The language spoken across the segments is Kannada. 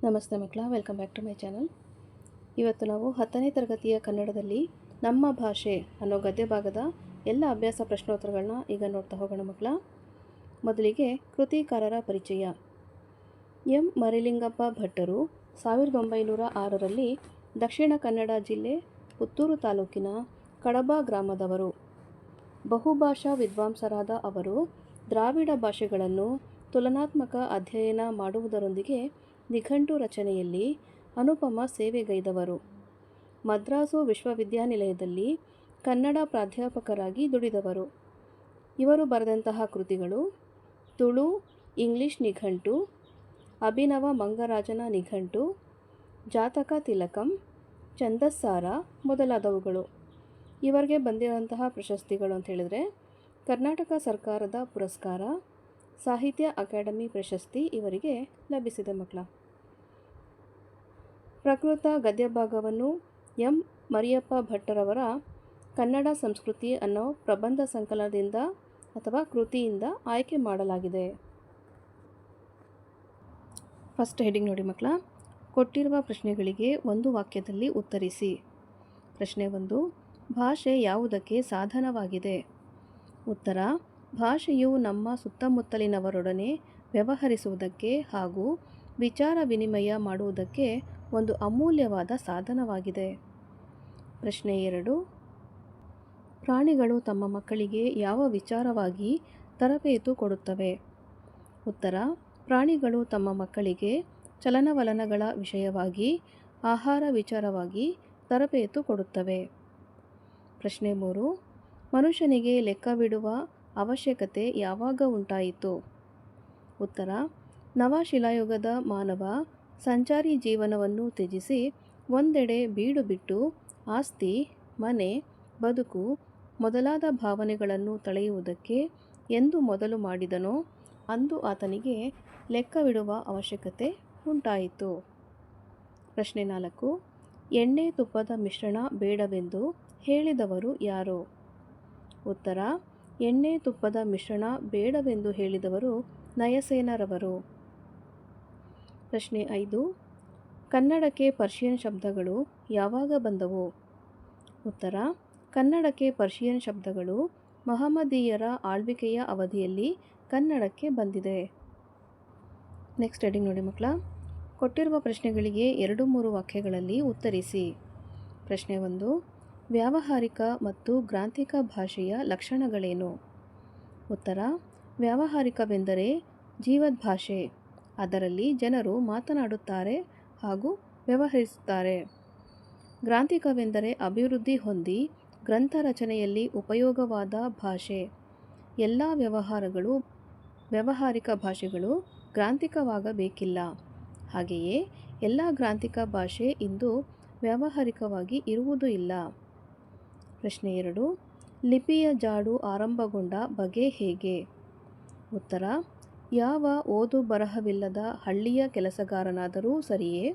ನಮಸ್ತೆ ಮಕ್ಕಳ, welcome back to my channel. ಇವತ್ತು ನಾವು 10ನೇ ತರಗತಿಯ ಕನ್ನಡದಲ್ಲಿ ನಮ್ಮ ಭಾಷೆ ಅನ್ನೋ ಗದ್ಯ ಭಾಗದ ಎಲ್ಲ ಅಭ್ಯಾಸ ಪ್ರಶ್ನೋತ್ತರಗಳನ್ನ ಈಗ ನೋಡ್ತಾ ಹೋಗೋಣ ಮಕ್ಕಳ. ಮೊದಲಿಗೆ ಕೃತಿಕಾರರ ಪರಿಚಯ. ಎಂ ಮರಿಲಿಂಗಪ್ಪ ಭಟ್ಟರು 1906ರಲ್ಲಿ ದಕ್ಷಿಣ ಕನ್ನಡ ಜಿಲ್ಲೆ ಪುತ್ತೂರು ತಾಲೂಕಿನ ಕಡಬ ಗ್ರಾಮದವರು. ಬಹುಭಾಷಾ ವಿದ್ವಾಂಸರಾದ ಅವರು ದ್ರಾವಿಡ ಭಾಷೆಗಳನ್ನು ತುಲನಾತ್ಮಕ ಅಧ್ಯಯನ ಮಾಡುವುದರೊಂದಿಗೆ ನಿಘಂಟು ರಚನೆಯಲ್ಲಿ ಅನುಪಮ ಸೇವೆಗೈದವರು. ಮದ್ರಾಸು ವಿಶ್ವವಿದ್ಯಾನಿಲಯದಲ್ಲಿ ಕನ್ನಡ ಪ್ರಾಧ್ಯಾಪಕರಾಗಿ ದುಡಿದವರು. ಇವರು ಬರೆದಂತಹ ಕೃತಿಗಳು ತುಳು ಇಂಗ್ಲಿಷ್ ನಿಘಂಟು, ಅಭಿನವ ಮಂಗರಾಜನ ನಿಘಂಟು, ಜಾತಕ ತಿಲಕಂ, ಛಂದಸ್ಸಾರ ಮೊದಲಾದವುಗಳು. ಇವರಿಗೆ ಬಂದಿರುವಂತಹ ಪ್ರಶಸ್ತಿಗಳು ಅಂತ ಹೇಳಿದರೆ ಕರ್ನಾಟಕ ಸರ್ಕಾರದ ಪುರಸ್ಕಾರ, ಸಾಹಿತ್ಯ ಅಕಾಡೆಮಿ ಪ್ರಶಸ್ತಿ ಇವರಿಗೆ ಲಭಿಸಿದೆ ಮಕ್ಕಳ. ಪ್ರಕೃತ ಗದ್ಯ ಭಾಗವನ್ನು ಎಂ ಮರಿಯಪ್ಪ ಭಟ್ಟರವರ ಕನ್ನಡ ಸಂಸ್ಕೃತಿ ಅನ್ನೋ ಪ್ರಬಂಧ ಸಂಕಲನದಿಂದ ಅಥವಾ ಕೃತಿಯಿಂದ ಆಯ್ಕೆ ಮಾಡಲಾಗಿದೆ. ಫಸ್ಟ್ ಹೆಡಿಂಗ್ ನೋಡಿ ಮಕ್ಕಳ. ಕೊಟ್ಟಿರುವ ಪ್ರಶ್ನೆಗಳಿಗೆ ಒಂದು ವಾಕ್ಯದಲ್ಲಿ ಉತ್ತರಿಸಿ. ಪ್ರಶ್ನೆ 1, ಭಾಷೆ ಯಾವುದಕ್ಕೆ ಸಾಧನವಾಗಿದೆ? ಉತ್ತರ: ಭಾಷೆಯು ನಮ್ಮ ಸುತ್ತಮುತ್ತಲಿನವರೊಡನೆ ವ್ಯವಹರಿಸುವುದಕ್ಕೆ ಹಾಗೂ ವಿಚಾರ ವಿನಿಮಯ ಮಾಡುವುದಕ್ಕೆ ಒಂದು ಅಮೂಲ್ಯವಾದ ಸಾಧನವಾಗಿದೆ. ಪ್ರಶ್ನೆ 2, ಪ್ರಾಣಿಗಳು ತಮ್ಮ ಮಕ್ಕಳಿಗೆ ಯಾವ ವಿಚಾರವಾಗಿ ತರಬೇತು ಕೊಡುತ್ತವೆ? ಉತ್ತರ: ಪ್ರಾಣಿಗಳು ತಮ್ಮ ಮಕ್ಕಳಿಗೆ ಚಲನವಲನಗಳ ವಿಷಯವಾಗಿ, ಆಹಾರ ವಿಚಾರವಾಗಿ ತರಬೇತು ಕೊಡುತ್ತವೆ. ಪ್ರಶ್ನೆ 3, ಮನುಷ್ಯನಿಗೆ ಲೆಕ್ಕವಿಡುವ ಅವಶ್ಯಕತೆ ಯಾವಾಗ ಉಂಟಾಯಿತು? ಉತ್ತರ: ನವಶಿಲಾಯುಗದ ಮಾನವ ಸಂಚಾರಿ ಜೀವನವನ್ನು ತ್ಯಜಿಸಿ ಒಂದೆಡೆ ಬೀಡು ಬಿಟ್ಟು ಆಸ್ತಿ, ಮನೆ, ಬದುಕು ಮೊದಲಾದ ಭಾವನೆಗಳನ್ನು ತಳೆಯುವುದಕ್ಕೆ ಎಂದು ಮೊದಲು ಮಾಡಿದನೋ ಅಂದು ಆತನಿಗೆ ಲೆಕ್ಕವಿಡುವ ಅವಶ್ಯಕತೆ ಉಂಟಾಯಿತು. ಪ್ರಶ್ನೆ 4, ಎಣ್ಣೆ ತುಪ್ಪದ ಮಿಶ್ರಣ ಬೇಡವೆಂದು ಹೇಳಿದವರು ಯಾರು? ಉತ್ತರ: ಎಣ್ಣೆ ತುಪ್ಪದ ಮಿಶ್ರಣ ಬೇಡವೆಂದು ಹೇಳಿದವರು ನಯಸೇನರವರು. ಪ್ರಶ್ನೆ 5, ಕನ್ನಡಕ್ಕೆ ಪರ್ಷಿಯನ್ ಶಬ್ದಗಳು ಯಾವಾಗ ಬಂದವು? ಉತ್ತರ: ಕನ್ನಡಕ್ಕೆ ಪರ್ಷಿಯನ್ ಶಬ್ದಗಳು ಮಹಮ್ಮದೀಯರ ಆಳ್ವಿಕೆಯ ಅವಧಿಯಲ್ಲಿ ಕನ್ನಡಕ್ಕೆ ಬಂದಿದೆ. ನೆಕ್ಸ್ಟ್ ಹೆಡಿಂಗ್ ನೋಡಿ ಮಕ್ಕಳ. ಕೊಟ್ಟಿರುವ ಪ್ರಶ್ನೆಗಳಿಗೆ 2-3 ವಾಕ್ಯಗಳಲ್ಲಿ ಉತ್ತರಿಸಿ. ಪ್ರಶ್ನೆ 1, ವ್ಯಾವಹಾರಿಕ ಮತ್ತು ಗ್ರಾಂಥಿಕ ಭಾಷೆಯ ಲಕ್ಷಣಗಳೇನು? ಉತ್ತರ: ವ್ಯಾವಹಾರಿಕವೆಂದರೆ ಜೀವದ್ಭಾಷೆ, ಅದರಲ್ಲಿ ಜನರು ಮಾತನಾಡುತ್ತಾರೆ ಹಾಗೂ ವ್ಯವಹರಿಸುತ್ತಾರೆ. ಗ್ರಾಂಥಿಕವೆಂದರೆ ಅಭಿವೃದ್ಧಿ ಹೊಂದಿ ಗ್ರಂಥ ರಚನೆಯಲ್ಲಿ ಉಪಯೋಗವಾದ ಭಾಷೆ. ಎಲ್ಲ ವ್ಯವಹಾರಗಳು ವ್ಯಾವಹಾರಿಕ ಭಾಷೆಗಳು ಗ್ರಾಂಥಿಕವಾಗಬೇಕಿಲ್ಲ. ಹಾಗೆಯೇ ಎಲ್ಲ ಗ್ರಾಂಥಿಕ ಭಾಷೆ ಇಂದು ವ್ಯಾವಹಾರಿಕವಾಗಿ ಇರುವುದೂ ಇಲ್ಲ. ಪ್ರಶ್ನೆ 2, ಲಿಪಿಯ ಜಾಡು ಆರಂಭಗೊಂಡ ಬಗೆ ಹೇಗೆ? ಉತ್ತರ: ಯಾವ ಓದು ಬರಹವಿಲ್ಲದ ಹಳ್ಳಿಯ ಕೆಲಸಗಾರನಾದರೂ ಸರಿಯೇ,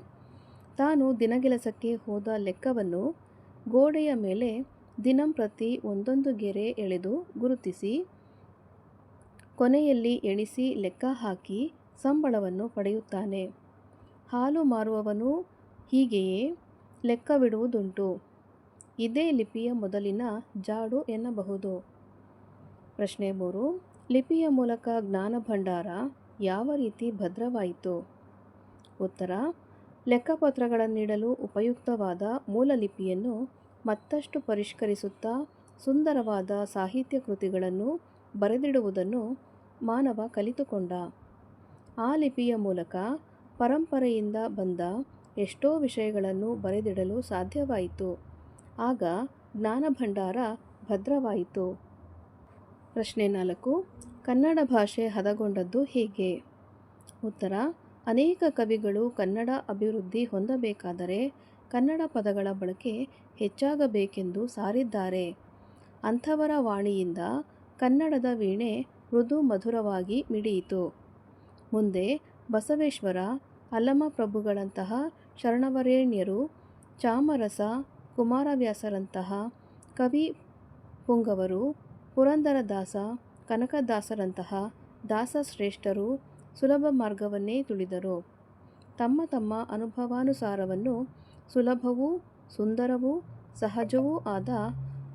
ತಾನು ದಿನಗೆಲಸಕ್ಕೆ ಹೋದ ಲೆಕ್ಕವನ್ನು ಗೋಡೆಯ ಮೇಲೆ ದಿನಂಪ್ರತಿ ಒಂದೊಂದು ಗೆರೆ ಎಳೆದು ಗುರುತಿಸಿ ಕೊನೆಯಲ್ಲಿ ಎಣಿಸಿ ಲೆಕ್ಕ ಹಾಕಿ ಸಂಬಳವನ್ನು ಪಡೆಯುತ್ತಾನೆ. ಹಾಲು ಮಾರುವವನು ಹೀಗೆಯೇ ಲೆಕ್ಕವಿಡುವುದುಂಟು. ಇದೇ ಲಿಪಿಯ ಮೊದಲಿನ ಜಾಡು ಎನ್ನಬಹುದು. ಪ್ರಶ್ನೆ 3, ಲಿಪಿಯ ಮೂಲಕ ಜ್ಞಾನಭಂಡಾರ ಯಾವ ರೀತಿ ಭದ್ರವಾಯಿತು? ಉತ್ತರ: ಲೆಕ್ಕಪತ್ರಗಳನ್ನಿಡಲು ಉಪಯುಕ್ತವಾದ ಮೂಲ ಲಿಪಿಯನ್ನು ಮತ್ತಷ್ಟು ಪರಿಷ್ಕರಿಸುತ್ತಾ ಸುಂದರವಾದ ಸಾಹಿತ್ಯ ಕೃತಿಗಳನ್ನು ಬರೆದಿಡುವುದನ್ನು ಮಾನವ ಕಲಿತುಕೊಂಡ. ಆ ಲಿಪಿಯ ಮೂಲಕ ಪರಂಪರೆಯಿಂದ ಬಂದ ಎಷ್ಟೋ ವಿಷಯಗಳನ್ನು ಬರೆದಿಡಲು ಸಾಧ್ಯವಾಯಿತು. ಆಗ ಜ್ಞಾನಭಂಡಾರ ಭದ್ರವಾಯಿತು. ಪ್ರಶ್ನೆ 4, ಕನ್ನಡ ಭಾಷೆ ಹದಗೊಂಡದ್ದು ಹೇಗೆ? ಉತ್ತರ: ಅನೇಕ ಕವಿಗಳು ಕನ್ನಡ ಅಭಿವೃದ್ಧಿ ಹೊಂದಬೇಕಾದರೆ ಕನ್ನಡ ಪದಗಳ ಬಳಕೆ ಹೆಚ್ಚಾಗಬೇಕೆಂದು ಸಾರಿದ್ದಾರೆ. ಅಂಥವರ ವಾಣಿಯಿಂದ ಕನ್ನಡದ ವೀಣೆ ಮೃದು ಮಧುರವಾಗಿ ಮಿಡಿಯಿತು. ಮುಂದೆ ಬಸವೇಶ್ವರ, ಅಲ್ಲಮಪ್ರಭುಗಳಂತಹ ಶರಣವರೇಣ್ಯರು, ಚಾಮರಸ, ಕುಮಾರವ್ಯಾಸರಂತಹ ಕವಿ ಪುಂಗವರು, ಪುರಂದರದಾಸ, ಕನಕದಾಸರಂತಹ ದಾಸಶ್ರೇಷ್ಠರು ಸುಲಭ ಮಾರ್ಗವನ್ನೇ ತುಳಿದರು. ತಮ್ಮ ತಮ್ಮ ಅನುಭವಾನುಸಾರವನ್ನು ಸುಲಭವೂ ಸುಂದರವೂ ಸಹಜವೂ ಆದ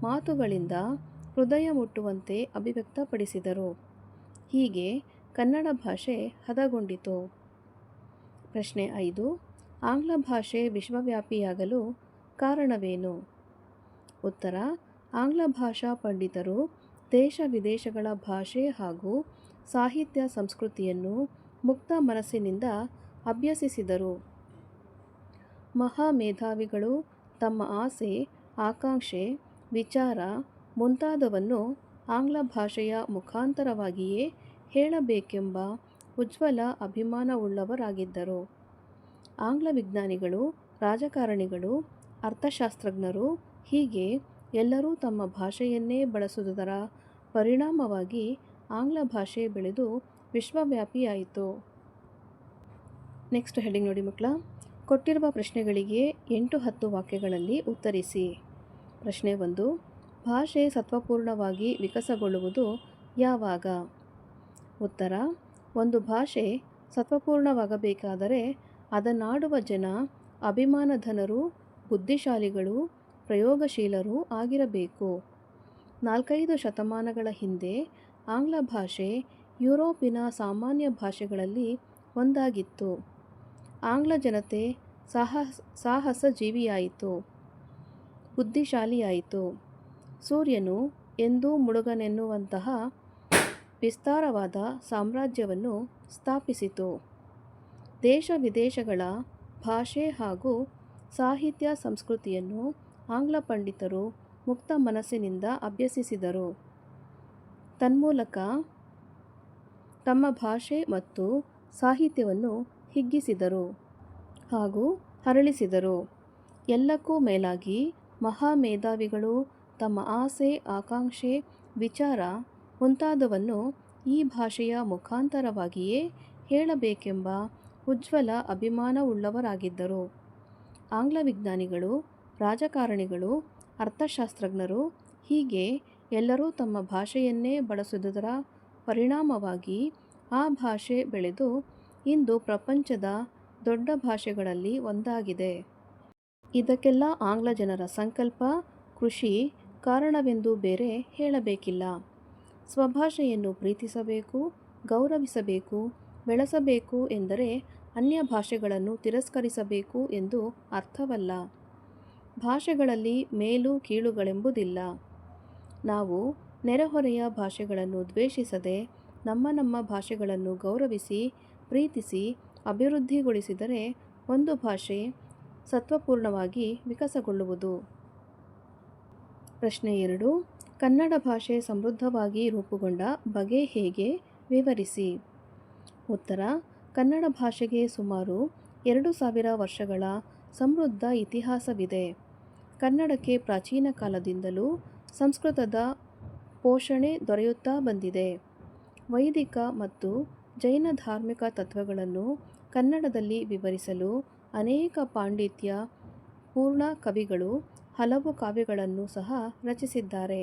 ಮಾತುಗಳಿಂದ ಹೃದಯ ಮುಟ್ಟುವಂತೆ ಅಭಿವ್ಯಕ್ತಪಡಿಸಿದರು. ಹೀಗೆ ಕನ್ನಡ ಭಾಷೆ ಹದಗೊಂಡಿತು. ಪ್ರಶ್ನೆ 5. ಆಂಗ್ಲ ಭಾಷೆ ವಿಶ್ವವ್ಯಾಪಿಯಾಗಲು ಕಾರಣವೇನು? ಉತ್ತರ: ಆಂಗ್ಲ ಭಾಷಾ ಪಂಡಿತರು ದೇಶ ವಿದೇಶಗಳ ಭಾಷೆ ಹಾಗೂ ಸಾಹಿತ್ಯ ಸಂಸ್ಕೃತಿಯನ್ನು ಮುಕ್ತ ಮನಸ್ಸಿನಿಂದ ಅಭ್ಯಸಿಸಿದರು. ಮಹಾಮೇಧಾವಿಗಳು ತಮ್ಮ ಆಸೆ, ಆಕಾಂಕ್ಷೆ, ವಿಚಾರ ಮುಂತಾದವನ್ನು ಆಂಗ್ಲ ಭಾಷೆಯ ಮುಖಾಂತರವಾಗಿಯೇ ಹೇಳಬೇಕೆಂಬ ಉಜ್ವಲ ಅಭಿಮಾನವುಳ್ಳವರಾಗಿದ್ದರು. ಆಂಗ್ಲ ವಿಜ್ಞಾನಿಗಳು, ರಾಜಕಾರಣಿಗಳು, ಅರ್ಥಶಾಸ್ತ್ರಜ್ಞರು ಹೀಗೆ ಎಲ್ಲರೂ ತಮ್ಮ ಭಾಷೆಯನ್ನೇ ಬಳಸುವುದರ ಪರಿಣಾಮವಾಗಿ ಆಂಗ್ಲ ಭಾಷೆ ಬೆಳೆದು ವಿಶ್ವವ್ಯಾಪಿಯಾಯಿತು. ನೆಕ್ಸ್ಟ್ ಹೆಡಿಂಗ್ ನೋಡಿ ಮಕ್ಕಳ. ಕೊಟ್ಟಿರುವ ಪ್ರಶ್ನೆಗಳಿಗೆ 8-10 ವಾಕ್ಯಗಳಲ್ಲಿ ಉತ್ತರಿಸಿ. ಪ್ರಶ್ನೆ 1. ಭಾಷೆ ಸತ್ವಪೂರ್ಣವಾಗಿ ವಿಕಸಗೊಳ್ಳುವುದು ಯಾವಾಗ? ಉತ್ತರ: ಒಂದು ಭಾಷೆ ಸತ್ವಪೂರ್ಣವಾಗಬೇಕಾದರೆ ಅದನ್ನಾಡುವ ಜನ ಅಭಿಮಾನಧನರು, ಬುದ್ಧಿಶಾಲಿಗಳು, ಪ್ರಯೋಗಶೀಲರೂ ಆಗಿರಬೇಕು. 4-5 ಶತಮಾನಗಳ ಹಿಂದೆ ಆಂಗ್ಲ ಭಾಷೆ ಯುರೋಪಿನ ಸಾಮಾನ್ಯ ಭಾಷೆಗಳಲ್ಲಿ ಒಂದಾಗಿತ್ತು. ಆಂಗ್ಲ ಜನತೆ ಸಾಹಸ ಜೀವಿಯಾಯಿತು, ಬುದ್ಧಿಶಾಲಿಯಾಯಿತು. ಸೂರ್ಯನು ಎಂದೂ ಮುಳುಗನೆನ್ನುವಂತಹ ವಿಸ್ತಾರವಾದ ಸಾಮ್ರಾಜ್ಯವನ್ನು ಸ್ಥಾಪಿಸಿತು. ದೇಶ ವಿದೇಶಗಳ ಭಾಷೆ ಹಾಗೂ ಸಾಹಿತ್ಯ ಸಂಸ್ಕೃತಿಯನ್ನು ಆಂಗ್ಲ ಪಂಡಿತರು ಮುಕ್ತ ಮನಸ್ಸಿನಿಂದ ಅಭ್ಯಸಿಸಿದರು. ತನ್ಮೂಲಕ ತಮ್ಮ ಭಾಷೆ ಮತ್ತು ಸಾಹಿತ್ಯವನ್ನು ಹಿಗ್ಗಿಸಿದರು ಹಾಗೂ ಹರಳಿಸಿದರು. ಎಲ್ಲಕ್ಕೂ ಮೇಲಾಗಿ ಮಹಾಮೇಧಾವಿಗಳು ತಮ್ಮ ಆಸೆ, ಆಕಾಂಕ್ಷೆ, ವಿಚಾರ ಮುಂತಾದವನ್ನು ಈ ಭಾಷೆಯ ಮುಖಾಂತರವಾಗಿಯೇ ಹೇಳಬೇಕೆಂಬ ಉಜ್ವಲ ಅಭಿಮಾನವುಳ್ಳವರಾಗಿದ್ದರು. ಆಂಗ್ಲ ವಿಜ್ಞಾನಿಗಳು, ರಾಜಕಾರಣಿಗಳು, ಅರ್ಥಶಾಸ್ತ್ರಜ್ಞರು ಹೀಗೆ ಎಲ್ಲರೂ ತಮ್ಮ ಭಾಷೆಯನ್ನೇ ಬಳಸುವುದರ ಪರಿಣಾಮವಾಗಿ ಆ ಭಾಷೆ ಬೆಳೆದು ಇಂದು ಪ್ರಪಂಚದ ದೊಡ್ಡ ಭಾಷೆಗಳಲ್ಲಿ ಒಂದಾಗಿದೆ. ಇದಕ್ಕೆಲ್ಲ ಆಂಗ್ಲ ಜನರ ಸಂಕಲ್ಪ, ಕೃಷಿ ಕಾರಣವೆಂದು ಬೇರೆ ಹೇಳಬೇಕಿಲ್ಲ. ಸ್ವಭಾಷೆಯನ್ನು ಪ್ರೀತಿಸಬೇಕು, ಗೌರವಿಸಬೇಕು, ಬೆಳೆಸಬೇಕು ಎಂದರೆ ಅನ್ಯ ಭಾಷೆಗಳನ್ನು ತಿರಸ್ಕರಿಸಬೇಕು ಎಂದು ಅರ್ಥವಲ್ಲ. ಭಾಷೆಗಳಲ್ಲಿ ಮೇಲು ಕೀಳುಗಳೆಂಬುದಿಲ್ಲ. ನಾವು ನೆರೆಹೊರೆಯ ಭಾಷೆಗಳನ್ನು ದ್ವೇಷಿಸದೆ ನಮ್ಮ ಭಾಷೆಗಳನ್ನು ಗೌರವಿಸಿ, ಪ್ರೀತಿಸಿ, ಅಭಿವೃದ್ಧಿಗೊಳಿಸಿದರೆ ಒಂದು ಭಾಷೆ ಸತ್ವಪೂರ್ಣವಾಗಿ ವಿಕಸಗೊಳ್ಳುವುದು. ಪ್ರಶ್ನೆ 2. ಕನ್ನಡ ಭಾಷೆ ಸಮೃದ್ಧವಾಗಿ ರೂಪುಗೊಂಡ ಬಗೆ ಹೇಗೆ? ವಿವರಿಸಿ. ಉತ್ತರ: ಕನ್ನಡ ಭಾಷೆಗೆ ಸುಮಾರು 2000 ವರ್ಷಗಳ ಸಮೃದ್ಧ ಇತಿಹಾಸವಿದೆ. ಕನ್ನಡಕ್ಕೆ ಪ್ರಾಚೀನ ಕಾಲದಿಂದಲೂ ಸಂಸ್ಕೃತದ ಪೋಷಣೆ ದೊರೆಯುತ್ತಾ ಬಂದಿದೆ. ವೈದಿಕ ಮತ್ತು ಜೈನ ಧಾರ್ಮಿಕ ತತ್ವಗಳನ್ನು ಕನ್ನಡದಲ್ಲಿ ವಿವರಿಸಲು ಅನೇಕ ಪಾಂಡಿತ್ಯ ಪೂರ್ಣ ಕವಿಗಳು ಹಲವು ಕಾವ್ಯಗಳನ್ನು ಸಹ ರಚಿಸಿದ್ದಾರೆ.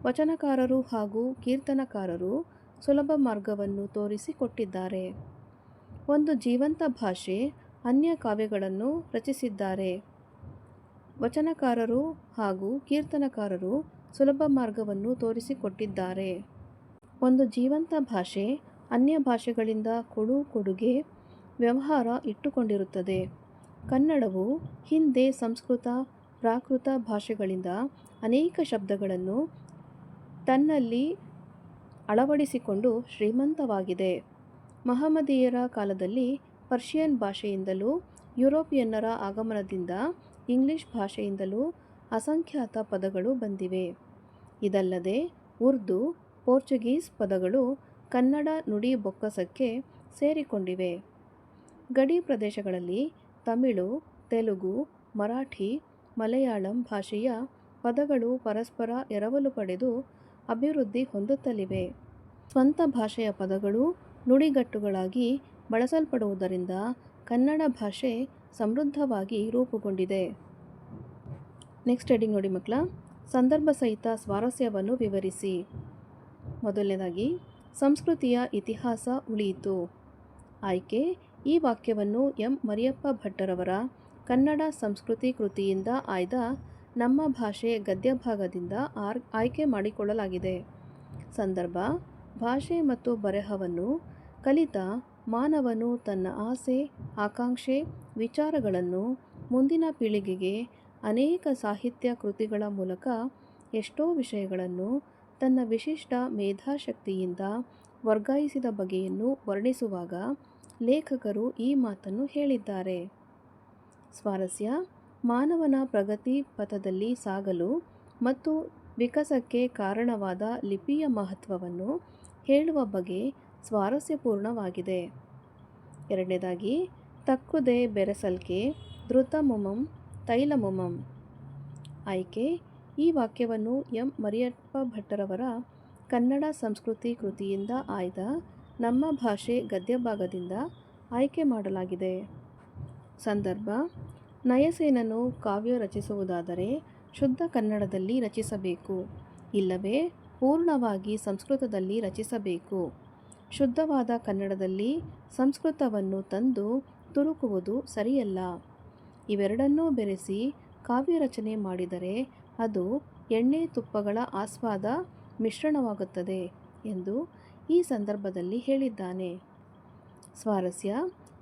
ವಚನಕಾರರು ಹಾಗೂ ಕೀರ್ತನಕಾರರು ಸುಲಭ ಮಾರ್ಗವನ್ನು ತೋರಿಸಿಕೊಟ್ಟಿದ್ದಾರೆ. ಒಂದು ಜೀವಂತ ಭಾಷೆ ಅನ್ಯ ಕಾವ್ಯಗಳನ್ನು ರಚಿಸಿದ್ದಾರೆ. ವಚನಕಾರರು ಹಾಗೂ ಕೀರ್ತನಕಾರರು ಸುಲಭ ಮಾರ್ಗವನ್ನು ತೋರಿಸಿಕೊಟ್ಟಿದ್ದಾರೆ. ಒಂದು ಜೀವಂತ ಭಾಷೆ ಅನ್ಯ ಭಾಷೆಗಳಿಂದ ಕೊಡುಗೆ ವ್ಯವಹಾರ ಇಟ್ಟುಕೊಂಡಿರುತ್ತದೆ. ಕನ್ನಡವು ಹಿಂದೆ ಸಂಸ್ಕೃತ, ಪ್ರಾಕೃತ ಭಾಷೆಗಳಿಂದ ಅನೇಕ ಶಬ್ದಗಳನ್ನು ತನ್ನಲ್ಲಿ ಅಳವಡಿಸಿಕೊಂಡು ಶ್ರೀಮಂತವಾಗಿದೆ. ಮಹಮ್ಮದೀಯರ ಕಾಲದಲ್ಲಿ ಪರ್ಷಿಯನ್ ಭಾಷೆಯಿಂದಲೂ, ಯುರೋಪಿಯನ್ನರ ಆಗಮನದಿಂದ ಇಂಗ್ಲಿಷ್ ಭಾಷೆಯಿಂದಲೂ ಅಸಂಖ್ಯಾತ ಪದಗಳು ಬಂದಿವೆ. ಇದಲ್ಲದೆ ಉರ್ದು, ಪೋರ್ಚುಗೀಸ್ ಪದಗಳು ಕನ್ನಡ ನುಡಿ ಬೊಕ್ಕಸಕ್ಕೆ ಸೇರಿಕೊಂಡಿವೆ. ಗಡಿ ಪ್ರದೇಶಗಳಲ್ಲಿ ತಮಿಳು, ತೆಲುಗು, ಮರಾಠಿ, ಮಲಯಾಳಂ ಭಾಷೆಯ ಪದಗಳು ಪರಸ್ಪರ ಎರವಲು ಪಡೆದು ಅಭಿವೃದ್ಧಿ ಹೊಂದುತ್ತಲಿವೆ. ಸ್ವಂತ ಭಾಷೆಯ ಪದಗಳು ನುಡಿಗಟ್ಟುಗಳಾಗಿ ಬಳಸಲ್ಪಡುವುದರಿಂದ ಕನ್ನಡ ಭಾಷೆ ಸಮೃದ್ಧವಾಗಿ ರೂಪುಗೊಂಡಿದೆ. ನೆಕ್ಸ್ಟ್ ಹೆಡಿಂಗ್ ನೋಡಿ ಮಕ್ಕಳ. ಸಂದರ್ಭ ಸಹಿತ ಸ್ವಾರಸ್ಯವನ್ನು ವಿವರಿಸಿ. ಮೊದಲನೇದಾಗಿ, ಸಂಸ್ಕೃತಿಯ ಇತಿಹಾಸ ಉಳಿಯಿತು. ಆಯ್ಕೆ: ಈ ವಾಕ್ಯವನ್ನು ಎಂ ಮರಿಯಪ್ಪ ಭಟ್ಟರವರ ಕನ್ನಡ ಸಂಸ್ಕೃತಿ ಕೃತಿಯಿಂದ ಆಯ್ದ ನಮ್ಮ ಭಾಷೆ ಗದ್ಯಭಾಗದಿಂದ ಆಯ್ಕೆ ಮಾಡಿಕೊಳ್ಳಲಾಗಿದೆ. ಸಂದರ್ಭ: ಭಾಷೆ ಮತ್ತು ಬರೆಹವನ್ನು ಕಲಿತ ಮಾನವನು ತನ್ನ ಆಸೆ, ಆಕಾಂಕ್ಷೆ, ವಿಚಾರಗಳನ್ನು ಮುಂದಿನ ಪೀಳಿಗೆಗೆ ಅನೇಕ ಸಾಹಿತ್ಯ ಕೃತಿಗಳ ಮೂಲಕ ಎಷ್ಟೋ ವಿಷಯಗಳನ್ನು ತನ್ನ ವಿಶಿಷ್ಟ ಮೇಧಾಶಕ್ತಿಯಿಂದ ವರ್ಗಾಯಿಸಿದ ಬಗೆಯನ್ನು ವರ್ಣಿಸುವಾಗ ಲೇಖಕರು ಈ ಮಾತನ್ನು ಹೇಳಿದ್ದಾರೆ. ಸ್ವಾರಸ್ಯ: ಮಾನವನ ಪ್ರಗತಿ ಪಥದಲ್ಲಿ ಸಾಗಲು ಮತ್ತು ವಿಕಾಸಕ್ಕೆ ಕಾರಣವಾದ ಲಿಪಿಯ ಮಹತ್ವವನ್ನು ಹೇಳುವ ಬಗೆ ಸ್ವಾರಸ್ಯಪೂರ್ಣವಾಗಿದೆ. ಎರಡನೇದಾಗಿ, ತಕ್ಕುದೆ ಬೆರೆಸಲ್ಕೆ ಧೃತಮುಮಂ ತೈಲಮುಮಂ. ಆಯ್ಕೆ: ಈ ವಾಕ್ಯವನ್ನು ಎಂ ಮರಿಯಪ್ಪ ಭಟ್ಟರವರ ಕನ್ನಡ ಸಂಸ್ಕೃತಿ ಕೃತಿಯಿಂದ ಆಯ್ದ ನಮ್ಮ ಭಾಷೆ ಗದ್ಯಭಾಗದಿಂದ ಆಯ್ಕೆ ಮಾಡಲಾಗಿದೆ. ಸಂದರ್ಭ: ನಯಸೇನನು ಕಾವ್ಯ ರಚಿಸುವುದಾದರೆ ಶುದ್ಧ ಕನ್ನಡದಲ್ಲಿ ರಚಿಸಬೇಕು, ಇಲ್ಲವೇ ಪೂರ್ಣವಾಗಿ ಸಂಸ್ಕೃತದಲ್ಲಿ ರಚಿಸಬೇಕು. ಶುದ್ಧವಾದ ಕನ್ನಡದಲ್ಲಿ ಸಂಸ್ಕೃತವನ್ನು ತಂದು ತುರುಕುವುದು ಸರಿಯಲ್ಲ. ಇವೆರಡನ್ನೂ ಬೆರೆಸಿ ಕಾವ್ಯ ರಚನೆ ಮಾಡಿದರೆ ಅದು ಎಣ್ಣೆ ತುಪ್ಪಗಳ ಆಸ್ವಾದ ಮಿಶ್ರಣವಾಗುತ್ತದೆ ಎಂದು ಈ ಸಂದರ್ಭದಲ್ಲಿ ಹೇಳಿದ್ದಾನೆ. ಸ್ವಾರಸ್ಯ: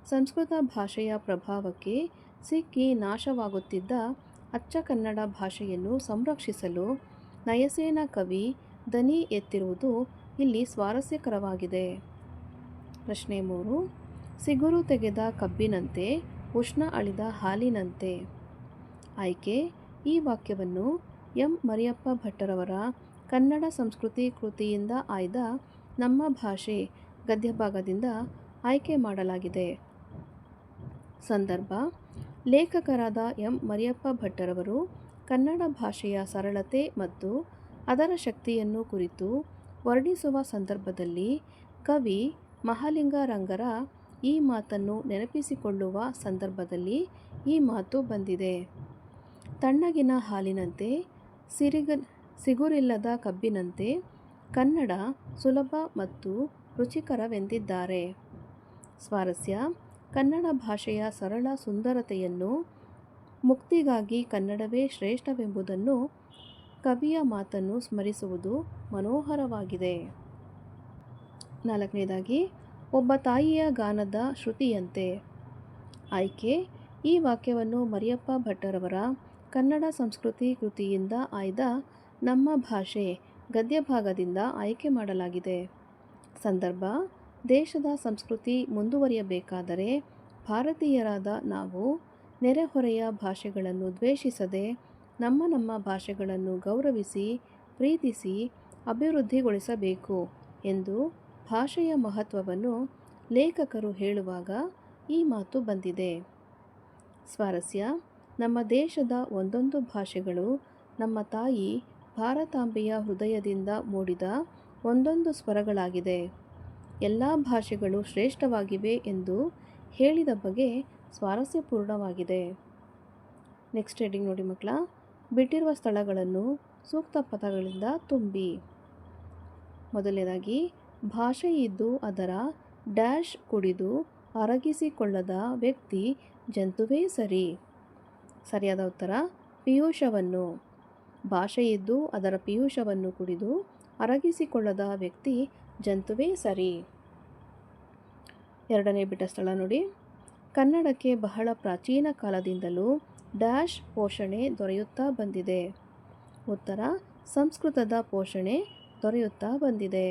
ಸಂಸ್ಕೃತ ಭಾಷೆಯ ಪ್ರಭಾವಕ್ಕೆ ಸಿಕ್ಕಿ ನಾಶವಾಗುತ್ತಿದ್ದ ಅಚ್ಚ ಕನ್ನಡ ಭಾಷೆಯನ್ನು ಸಂರಕ್ಷಿಸಲು ನಯಸೇನ ಕವಿ ದನಿ ಎತ್ತಿರುವುದು ಇಲ್ಲಿ ಸ್ವಾರಸ್ಯಕರವಾಗಿದೆ. ಪ್ರಶ್ನೆ 3. ಸಿಗುರು ತೆಗೆದ ಕಬ್ಬಿನಂತೆ, ಉಷ್ಣ ಅಳಿದ ಹಾಲಿನಂತೆ. ಆಯ್ಕೆ: ಈ ವಾಕ್ಯವನ್ನು ಎಂ ಮರಿಯಪ್ಪ ಭಟ್ಟರವರ ಕನ್ನಡ ಸಂಸ್ಕೃತಿ ಕೃತಿಯಿಂದ ಆಯ್ದ ನಮ್ಮ ಭಾಷೆ ಗದ್ಯಭಾಗದಿಂದ ಆಯ್ಕೆ ಮಾಡಲಾಗಿದೆ. ಸಂದರ್ಭ: ಲೇಖಕರಾದ ಎಂ ಮರಿಯಪ್ಪ ಭಟ್ಟರವರು ಕನ್ನಡ ಭಾಷೆಯ ಸರಳತೆ ಮತ್ತು ಅದರ ಶಕ್ತಿಯನ್ನು ಕುರಿತು ವರ್ಣಿಸುವ ಸಂದರ್ಭದಲ್ಲಿ ಕವಿ ಮಹಾಲಿಂಗರಂಗರ ಈ ಮಾತನ್ನು ನೆನಪಿಸಿಕೊಳ್ಳುವ ಸಂದರ್ಭದಲ್ಲಿ ಈ ಮಾತು ಬಂದಿದೆ. ತಣ್ಣಗಿನ ಹಾಲಿನಂತೆ, ಸಿಗುರಿಲ್ಲದ ಕಬ್ಬಿನಂತೆ ಕನ್ನಡ ಸುಲಭ ಮತ್ತು ರುಚಿಕರವೆಂದಿದ್ದಾರೆ. ಸ್ವಾರಸ್ಯ: ಕನ್ನಡ ಭಾಷೆಯ ಸರಳ ಸುಂದರತೆಯನ್ನು, ಮುಕ್ತಿಗಾಗಿ ಕನ್ನಡವೇ ಶ್ರೇಷ್ಠವೆಂಬುದನ್ನು, ಕವಿಯ ಮಾತನ್ನು ಸ್ಮರಿಸುವುದು ಮನೋಹರವಾಗಿದೆ. 4ನೇದಾಗಿ, ಒಬ್ಬ ತಾಯಿಯ ಗಾನದ ಶ್ರುತಿಯಂತೆ. ಆಯ್ಕೆ: ಈ ವಾಕ್ಯವನ್ನು ಮರಿಯಪ್ಪ ಭಟ್ಟರವರ ಕನ್ನಡ ಸಂಸ್ಕೃತಿ ಕೃತಿಯಿಂದ ಆಯ್ದ ನಮ್ಮ ಭಾಷೆ ಗದ್ಯಭಾಗದಿಂದ ಆಯ್ಕೆ ಮಾಡಲಾಗಿದೆ. ಸಂದರ್ಭ: ದೇಶದ ಸಂಸ್ಕೃತಿ ಮುಂದುವರಿಯಬೇಕಾದರೆ ಭಾರತೀಯರಾದ ನಾವು ನೆರೆಹೊರೆಯ ಭಾಷೆಗಳನ್ನು ದ್ವೇಷಿಸದೆ ನಮ್ಮ ಭಾಷೆಗಳನ್ನು ಗೌರವಿಸಿ, ಪ್ರೀತಿಸಿ, ಅಭಿವೃದ್ಧಿಗೊಳಿಸಬೇಕು ಎಂದು ಭಾಷೆಯ ಮಹತ್ವವನ್ನು ಲೇಖಕರು ಹೇಳುವಾಗ ಈ ಮಾತು ಬಂದಿದೆ. ಸ್ವಾರಸ್ಯ: ನಮ್ಮ ದೇಶದ ಒಂದೊಂದು ಭಾಷೆಗಳು ನಮ್ಮ ತಾಯಿ ಭಾರತಾಂಬೆಯ ಹೃದಯದಿಂದ ಮೂಡಿದ ಒಂದೊಂದು ಸ್ವರಗಳಾಗಿದೆ. ಎಲ್ಲ ಭಾಷೆಗಳು ಶ್ರೇಷ್ಠವಾಗಿವೆ ಎಂದು ಹೇಳಿದ ಬಗೆ ಸ್ವಾರಸ್ಯಪೂರ್ಣವಾಗಿದೆ. ನೆಕ್ಸ್ಟ್ ಹೆಡಿಂಗ್ ನೋಡಿ ಮಕ್ಕಳ. ಬಿಟ್ಟಿರುವ ಸ್ಥಳಗಳನ್ನು ಸೂಕ್ತ ಪದಗಳಿಂದ ತುಂಬಿ. ಮೊದಲನೇದಾಗಿ, ಭಾಷೆ ಇದ್ದು ಅದರ ಡ್ಯಾಶ್ ಕುಡಿದು ಅರಗಿಸಿಕೊಳ್ಳದ ವ್ಯಕ್ತಿ ಜಂತುವೇ ಸರಿ. ಸರಿಯಾದ ಉತ್ತರ ಪೀಯೂಷವನ್ನು. ಭಾಷೆ ಇದ್ದು ಅದರ ಪೀಯೂಷವನ್ನು ಕುಡಿದು ಅರಗಿಸಿಕೊಳ್ಳದ ವ್ಯಕ್ತಿ ಜಂತುವೇ ಸರಿ. ಎರಡನೇ ಬಿಟ್ಟ ಸ್ಥಳ ನೋಡಿ. ಕನ್ನಡಕ್ಕೆ ಬಹಳ ಪ್ರಾಚೀನ ಕಾಲದಿಂದಲೂ ಡ್ಯಾಶ್ ಪೋಷಣೆ ದೊರೆಯುತ್ತಾ ಬಂದಿದೆ. ಉತ್ತರ ಸಂಸ್ಕೃತದ ಪೋಷಣೆ ದೊರೆಯುತ್ತಾ ಬಂದಿದೆ.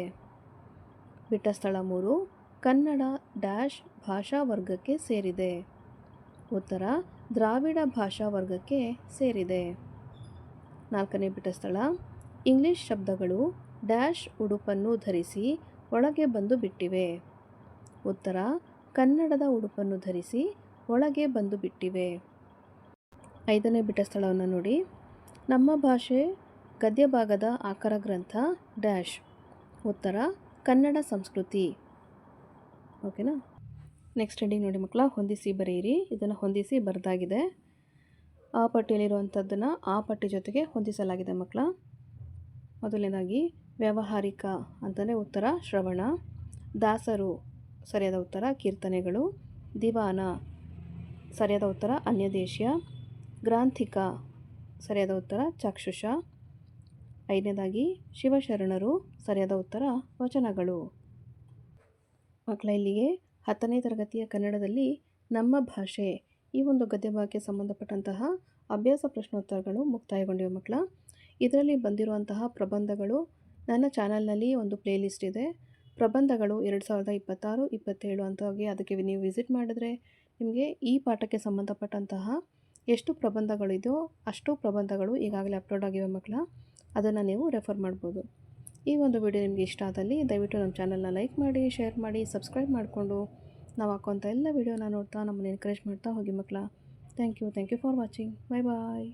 ಬಿಟ್ಟ ಸ್ಥಳ 3. ಕನ್ನಡ ಡ್ಯಾಶ್ ಭಾಷಾ ವರ್ಗಕ್ಕೆ ಸೇರಿದೆ. ಉತ್ತರ ದ್ರಾವಿಡ ಭಾಷಾ ವರ್ಗಕ್ಕೆ ಸೇರಿದೆ. 4ನೇ ಬಿಟ್ಟ ಸ್ಥಳ. ಇಂಗ್ಲಿಷ್ ಶಬ್ದಗಳು ಡ್ಯಾಶ್ ಉಡುಪನ್ನು ಧರಿಸಿ ಒಳಗೆ ಬಂದು ಬಿಟ್ಟಿವೆ. ಉತ್ತರ ಕನ್ನಡದ ಉಡುಪನ್ನು ಧರಿಸಿ ಒಳಗೆ ಬಂದು ಬಿಟ್ಟಿವೆ. 5ನೇ ಬಿಟ್ಟ ಸ್ಥಳವನ್ನು ನೋಡಿ. ನಮ್ಮ ಭಾಷೆ ಗದ್ಯಭಾಗದ ಆಕರ ಗ್ರಂಥ ಡ್ಯಾಶ್. ಉತ್ತರ ಕನ್ನಡ ಸಂಸ್ಕೃತಿ. ಓಕೆನಾ. ನೆಕ್ಸ್ಟ್ ಹೆಡಿಂಗ್ ನೋಡಿ ಮಕ್ಕಳ. ಹೊಂದಿಸಿ ಬರೆಯಿರಿ. ಇದನ್ನು ಹೊಂದಿಸಿ ಬರೆದಾಗಿದೆ. ಆ ಪಟ್ಟಿಯಲ್ಲಿರುವಂಥದ್ದನ್ನು ಆ ಪಟ್ಟಿ ಜೊತೆಗೆ ಹೊಂದಿಸಲಾಗಿದೆ ಮಕ್ಕಳ. ಮೊದಲನೇದಾಗಿ ವ್ಯಾವಹಾರಿಕ ಅಂತಲೇ ಉತ್ತರ ಶ್ರವಣ. ದಾಸರು ಸರಿಯಾದ ಉತ್ತರ ಕೀರ್ತನೆಗಳು. ದಿವಾನ ಸರಿಯಾದ ಉತ್ತರ ಅನ್ಯದೇಶೀಯ. ಗ್ರಾಂಥಿಕ ಸರಿಯಾದ ಉತ್ತರ ಚಾಕ್ಷುಷ. 5ನೇದಾಗಿ ಶಿವಶರಣರು ಸರಿಯಾದ ಉತ್ತರ ವಚನಗಳು. ಮಕ್ಕಳ ಇಲ್ಲಿಗೆ 10ನೇ ತರಗತಿಯ ಕನ್ನಡದಲ್ಲಿ ನಮ್ಮ ಭಾಷೆ ಈ ಒಂದು ಗದ್ಯಭಾಗಕ್ಕೆ ಸಂಬಂಧಪಟ್ಟಂತಹ ಅಭ್ಯಾಸ ಪ್ರಶ್ನೋತ್ತರಗಳು ಮುಕ್ತಾಯಗೊಂಡಿವೆ ಮಕ್ಕಳ. ಇದರಲ್ಲಿ ಬಂದಿರುವಂತಹ ಪ್ರಬಂಧಗಳು ನನ್ನ ಚಾನಲ್ನಲ್ಲಿ ಒಂದು ಪ್ಲೇಲಿಸ್ಟ್ ಇದೆ. ಪ್ರಬಂಧಗಳು 2026-27 ಅಂತ ಹೋಗಿ ಅದಕ್ಕೆ ನೀವು ವಿಸಿಟ್ ಮಾಡಿದ್ರೆ ನಿಮಗೆ ಈ ಪಾಠಕ್ಕೆ ಸಂಬಂಧಪಟ್ಟಂತಹ ಎಷ್ಟು ಪ್ರಬಂಧಗಳಿದೆಯೋ ಅಷ್ಟು ಪ್ರಬಂಧಗಳು ಈಗಾಗಲೇ ಅಪ್ಲೋಡ್ ಆಗಿವೆ ಮಕ್ಕಳ. ಅದನ್ನು ನೀವು ರೆಫರ್ ಮಾಡ್ಬೋದು. ಈ ಒಂದು ವಿಡಿಯೋ ನಿಮಗೆ ಇಷ್ಟ ಆದಲ್ಲಿ ದಯವಿಟ್ಟು ನಮ್ಮ ಚಾನಲ್ನ ಲೈಕ್ ಮಾಡಿ, ಶೇರ್ ಮಾಡಿ, ಸಬ್ಸ್ಕ್ರೈಬ್ ಮಾಡಿಕೊಂಡು ನಾವು ಹಾಕುವಂಥ ಎಲ್ಲ ವಿಡಿಯೋನ ನೋಡ್ತಾ ನಮ್ಮನ್ನು ಎನ್ಕರೇಜ್ ಮಾಡ್ತಾ ಹೋಗಿ ಮಕ್ಕಳ. Thank you for watching. Bye bye.